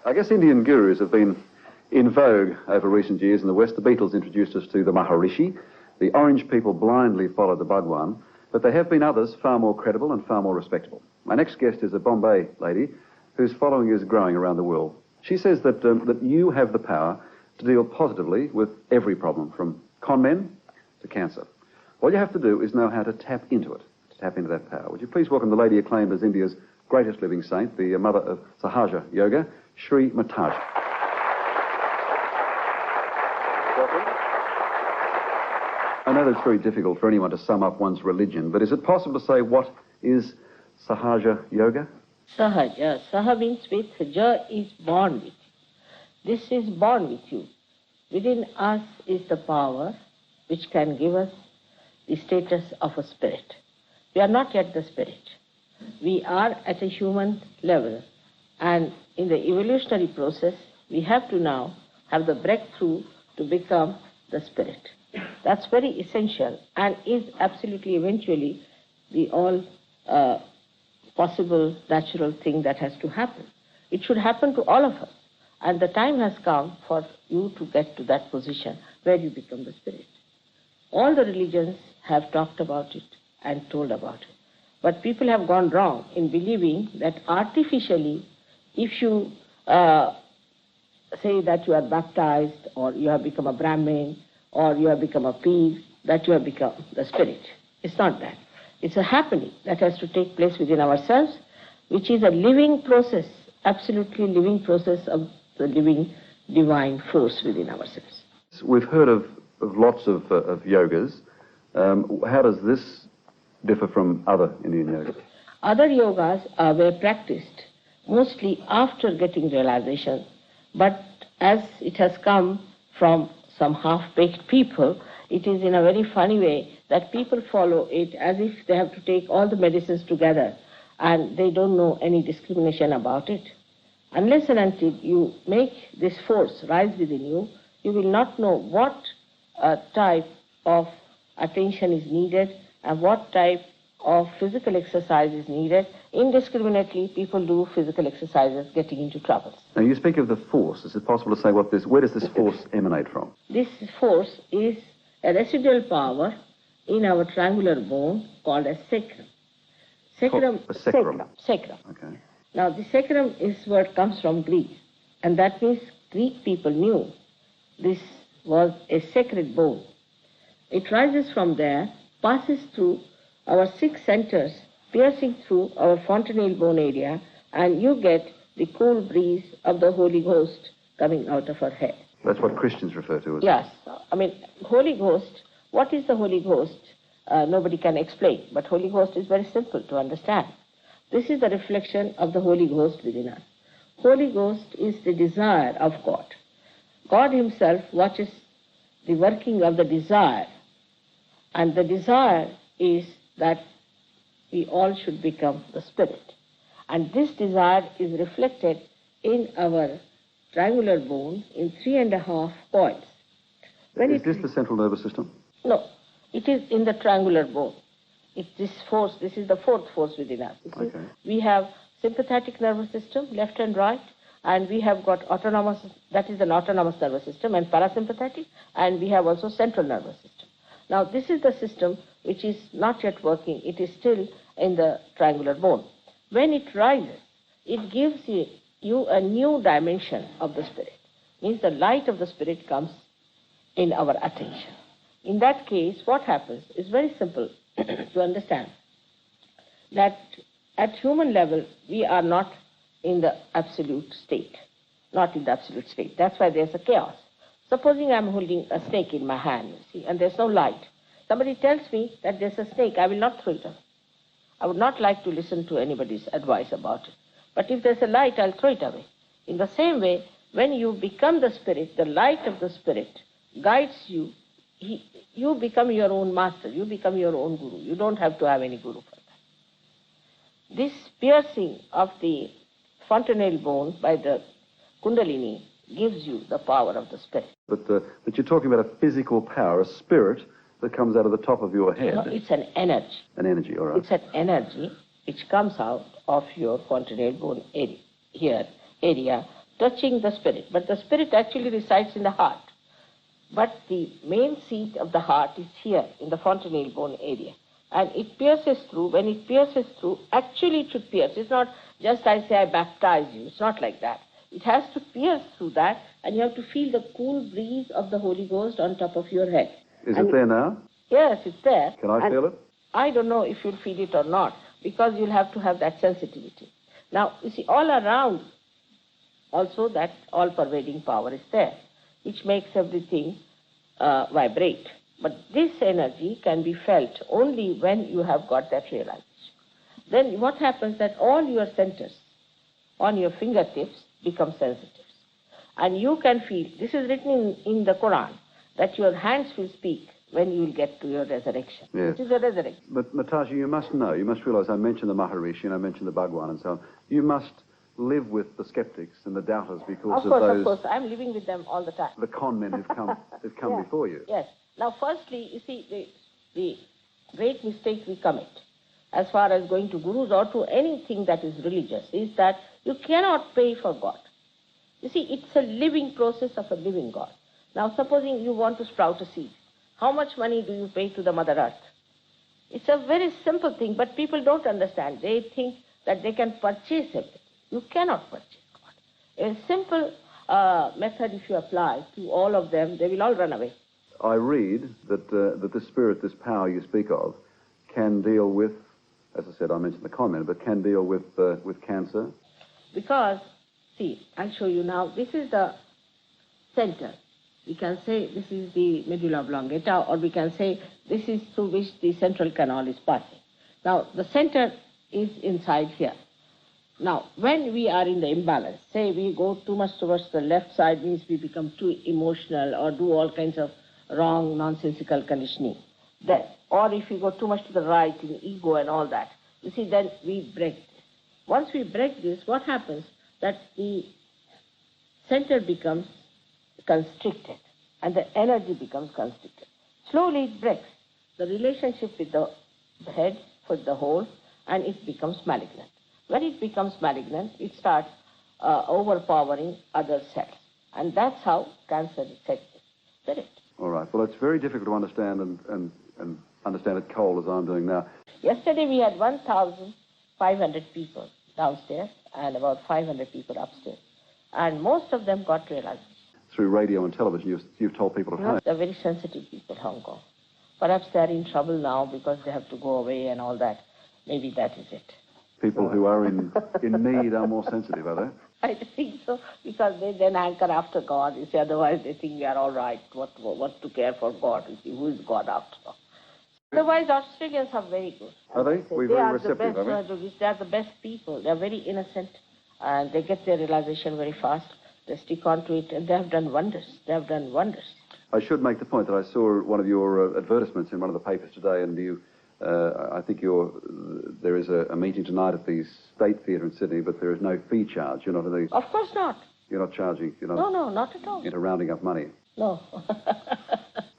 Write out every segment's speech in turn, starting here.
I guess Indian gurus have been in vogue over recent years. In the West, the Beatles introduced us to the Maharishi. The Orange people blindly followed the Bhagwan. But there have been others far more credible and far more respectable. My next guest is a Bombay lady whose following is growing around the world. She says that you have the power to deal positively with every problem, from con men to cancer. All you have to do is know how to tap into it, to tap into that power. Would you please welcome the lady acclaimed as India's greatest living saint, the mother of Sahaja Yoga, Shri Mataji. I know that it's very difficult for anyone to sum up one's religion, but is it possible to say what is Sahaja Yoga? Sahaja. Saha means with, Ja is born with. This is born with you. Within us is the power which can give us the status of a spirit. We are not yet the spirit. We are at a human level, and in the evolutionary process, we have to now have the breakthrough to become the spirit. That's very essential and is absolutely eventually the all possible natural thing that has to happen. It should happen to all of us, and the time has come for you to get to that position where you become the spirit. All the religions have talked about it and told about it. But people have gone wrong in believing that artificially, if you say that you are baptized, or you have become a Brahmin, or you have become a peer, that you have become the spirit. It's not that. It's a happening that has to take place within ourselves, which is a living process, absolutely living process of the living divine force within ourselves. We've heard of lots of yogas. How does this differ from other Indian yogas? Other yogas were practiced mostly after getting realization, but as it has come from some half-baked people, it is in a very funny way that people follow it as if they have to take all the medicines together, and they don't know any discrimination about it. Unless and until you make this force rise within you, you will not know what type of attention is needed and what type of physical exercise is needed. Indiscriminately, people do physical exercises getting into troubles. Now, you speak of the force. Is it possible to say where does this force emanate from? This force is a residual power in our triangular bone called a sacrum. Sacrum. Sacrum. Okay. Now, the sacrum is what comes from Greek, and that means Greek people knew this was a sacred bone. It rises from there, passes through our 6 centers, piercing through our fontanelle bone area, and you get the cool breeze of the Holy Ghost coming out of our head. That's what Christians refer to as... Yes. I mean, Holy Ghost, what is the Holy Ghost? Nobody can explain, but Holy Ghost is very simple to understand. This is the reflection of the Holy Ghost within us. Holy Ghost is the desire of God. God himself watches the working of the desire, and the desire is that we all should become the spirit. And this desire is reflected in our triangular bone in 3.5 points. Is this the central nervous system? No, it is in the triangular bone. This force, this is the fourth force within us. Okay. We have sympathetic nervous system, left and right, and we have got autonomous, that is an autonomous nervous system, and parasympathetic, and we have also central nervous system. Now, this is the system which is not yet working. It is still in the triangular bone. When it rises, it gives you a new dimension of the spirit. Means the light of the spirit comes in our attention. In that case, what happens is very simple to understand. That at human level, we are not in the absolute state. Not in the absolute state. That's why there's a chaos. Supposing I'm holding a snake in my hand, you see, and there's no light. Somebody tells me that there's a snake, I will not throw it away. I would not like to listen to anybody's advice about it. But if there's a light, I'll throw it away. In the same way, when you become the spirit, the light of the spirit guides you. You become your own master. You become your own guru. You don't have to have any guru for that. This piercing of the fontanelle bone by the kundalini gives you the power of the spirit. But you're talking about a physical power, a spirit that comes out of the top of your head. No, it's an energy. An energy, all right. It's an energy which comes out of your fontanelle bone area, touching the spirit. But the spirit actually resides in the heart. But the main seat of the heart is here in the fontanelle bone area. And it pierces through. When it pierces through, actually it should pierce. It's not just I say I baptize you. It's not like that. It has to pierce through that, and you have to feel the cool breeze of the Holy Ghost on top of your head. Is it there now? Yes, it's there. Can I feel it? I don't know if you'll feel it or not, because you'll have to have that sensitivity. Now, you see, all around, also that all-pervading power is there, which makes everything vibrate. But this energy can be felt only when you have got that realization. Then what happens that all your centers on your fingertips become sensitive. And you can feel, this is written in the Quran, that your hands will speak when you will get to your resurrection. Yes. It is a resurrection. But Mataji, you must know, you must realize, I mentioned the Maharishi and I mentioned the Bhagwan and so on. You must live with the skeptics and the doubters because of those... Of course, I'm living with them all the time. The con men who've come Yeah. before you. Yes. Now, firstly, you see, the great mistake we commit as far as going to gurus or to anything that is religious is that you cannot pay for God. You see, it's a living process of a living God. Now, supposing you want to sprout a seed, how much money do you pay to the Mother Earth? It's a very simple thing, but people don't understand. They think that they can purchase everything. You cannot purchase God. A simple method, if you apply to all of them, they will all run away. I read that that this spirit, this power you speak of, can deal with, as I said, I mentioned the con men, but can deal with cancer. Because, see, I'll show you now. This is the center. We can say this is the medulla oblongata, or we can say this is through which the central canal is passing. Now, the center is inside here. Now, when we are in the imbalance, say we go too much towards the left side, means we become too emotional or do all kinds of wrong, nonsensical conditioning. Then, or if we go too much to the right in ego and all that, you see, then we break this. Once we break this, what happens? That the center becomes constricted and the energy becomes constricted. Slowly it breaks the relationship with the head, for the whole, and it becomes malignant. When it becomes malignant, it starts overpowering other cells. And that's how cancer is set. Spirit. All right. Well, it's very difficult to understand and understand it cold as I'm doing now. Yesterday we had 1,500 people downstairs and about 500 people upstairs. And most of them got realized. Through radio and television, you've told people at home. They're very sensitive people, Hong Kong. Perhaps they're in trouble now because they have to go away and all that. Maybe that is it. People who are in need are more sensitive, are they? I think so, because they then anchor after God. You see, otherwise they think we are all right. What to care for God? You see, who is God after all? Otherwise, Australians are very good. Are they? We're very receptive, are we? They are the best people. They are very innocent, and they get their realization very fast. They stick on to it, and they have done wonders. They have done wonders. I should make the point that I saw one of your advertisements in one of the papers today, and you, I think there is a meeting tonight at the State Theatre in Sydney, but there is no fee charge. You're not in the... Of course not. You're not charging. You're not. No, not at all. Into rounding up money. No.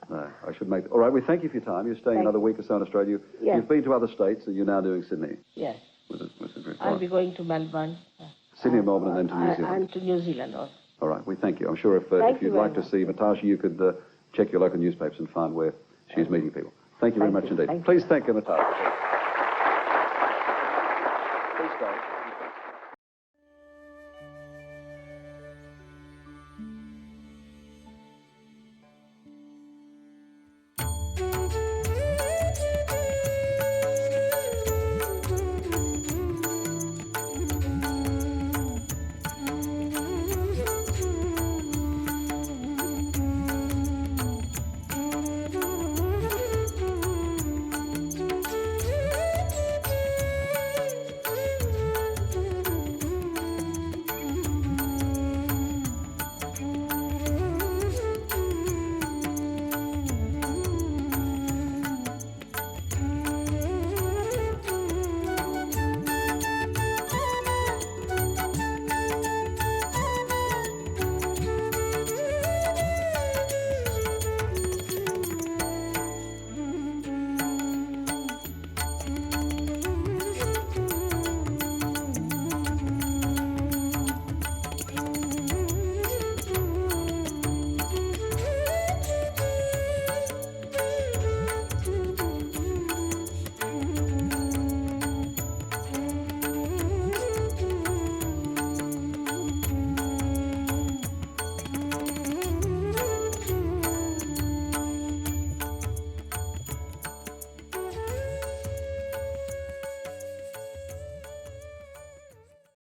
No, I should make... All right, we thank you for your time. You're staying another week or so in Australia. Yes. You've been to other states, and you're now doing Sydney. Yes. All I'll right. be going to Melbourne. Sydney, Melbourne, and then to New Zealand. And to New Zealand also. All right, we thank you. I'm sure if Thank you'd you like very to see Mataji, you could check your local newspapers and find where she's meeting people. Thank you very much indeed. Thank you. Please thank Mataji.